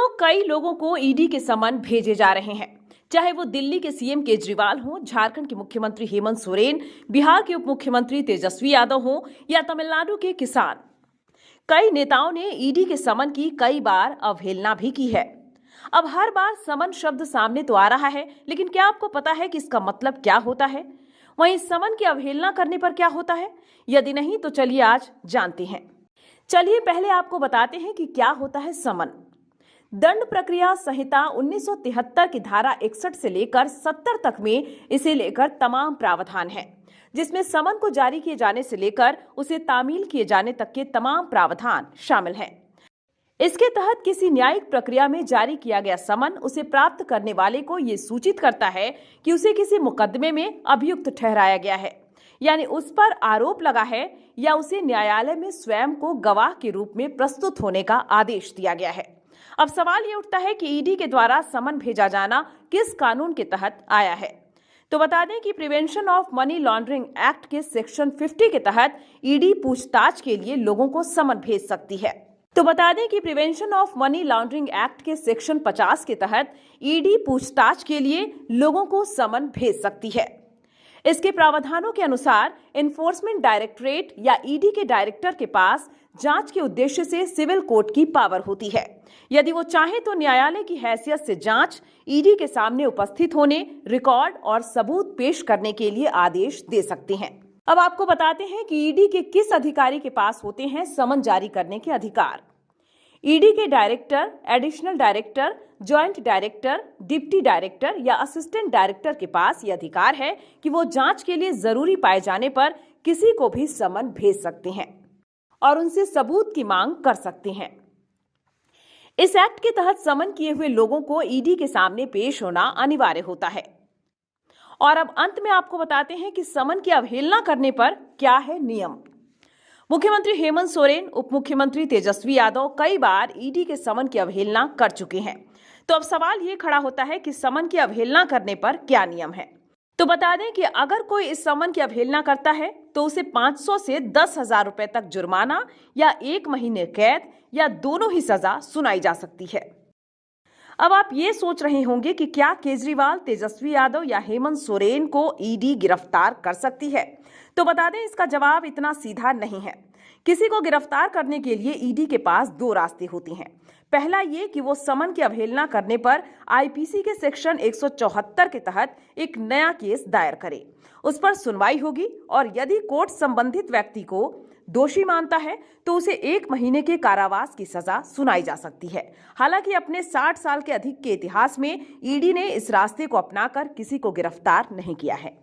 दिनों कई लोगों को ईडी के समन भेजे जा रहे हैं, चाहे वो दिल्ली के सीएम केजरीवाल हो, झारखंड के मुख्यमंत्री हेमंत सोरेन, बिहार के उप मुख्यमंत्री तेजस्वी यादव हो या तमिलनाडु के किसान। कई नेताओं ने ईडी के समन की कई बार अवहेलना भी की है। अब हर बार समन शब्द सामने तो आ रहा है, लेकिन क्या आपको पता है कि इसका मतलब क्या होता है? वहीं समन की अवहेलना करने पर क्या होता है? यदि नहीं तो चलिए आज जानते हैं। चलिए पहले आपको बताते हैं कि क्या होता है समन। दंड प्रक्रिया संहिता 1973 की धारा 61 से लेकर 70 तक में इसे लेकर तमाम प्रावधान हैं, जिसमें समन को जारी किए जाने से लेकर उसे तामील किए जाने तक के तमाम प्रावधान शामिल हैं। इसके तहत किसी न्यायिक प्रक्रिया में जारी किया गया समन उसे प्राप्त करने वाले को ये सूचित करता है कि उसे किसी मुकदमे में अभियुक्त ठहराया गया है, यानी उस पर आरोप लगा है या उसे न्यायालय में स्वयं को गवाह के रूप में प्रस्तुत होने का आदेश दिया गया है। अब सवाल ये उठता है कि ईडी के द्वारा समन भेजा जाना किस कानून के तहत आया है। तो बता दें कि prevention of money laundering act के सेक्शन 50 के तहत ईडी पूछताछ के लिए लोगों को समन भेज सकती है। तो बता दें कि prevention of money laundering act के सेक्शन 50 के तहत ईडी पूछताछ के लिए लोगों को समन भेज सकती है। इसके प्रावधानों के अनुसार एनफोर्समेंट डायरेक्टरेट या ईडी के डायरेक्टर के पास जांच के उद्देश्य से सिविल कोर्ट की पावर होती है। यदि वो चाहे तो न्यायालय की हैसियत से जांच, ईडी के सामने उपस्थित होने, रिकॉर्ड और सबूत पेश करने के लिए आदेश दे सकते हैं। अब आपको बताते हैं कि ईडी के किस अधिकारी के पास होते हैं समन जारी करने के अधिकार। ईडी के director, additional director, joint director, deputy director या असिस्टेंट डायरेक्टर के पास यह अधिकार है कि वो जांच के लिए जरूरी पाए जाने पर किसी को भी समन भेज सकते हैं और उनसे सबूत की मांग कर सकते हैं। इस एक्ट के तहत समन किए हुए लोगों को ईडी के सामने पेश होना अनिवार्य होता है। और अब अंत में आपको बताते हैं कि समन की अवहेलना करने पर क्या है नियम। मुख्यमंत्री हेमंत सोरेन, उप मुख्यमंत्री तेजस्वी यादव कई बार ईडी के समन की अवहेलना कर चुके हैं। तो अब सवाल ये खड़ा होता है कि समन की अवहेलना करने पर क्या नियम है। तो बता दें कि अगर कोई इस समन की अवहेलना करता है तो उसे 500 से 10,000 रुपए तक जुर्माना या 1 महीने कैद या दोनों ही सजा सुनाई जा सकती है। अब आप ये सोच रहे होंगे कि क्या केजरीवाल, तेजस्वी यादव या हेमंत सोरेन को ईडी गिरफ्तार कर सकती है। तो बता दें इसका जवाब इतना सीधा नहीं है। किसी को गिरफ्तार करने के लिए ईडी के पास 2 रास्ते होते हैं। पहला ये कि वो समन की अवहेलना करने पर आईपीसी के सेक्शन 174 के तहत एक नया केस दायर करे, उस पर सुनवाई होगी और यदि कोर्ट संबंधित व्यक्ति को दोषी मानता है तो उसे 1 महीने के कारावास की सजा सुनाई जा सकती है। हालांकि अपने 60 साल के अधिक के इतिहास में ईडी ने इस रास्ते को अपनाकर किसी को गिरफ्तार नहीं किया है।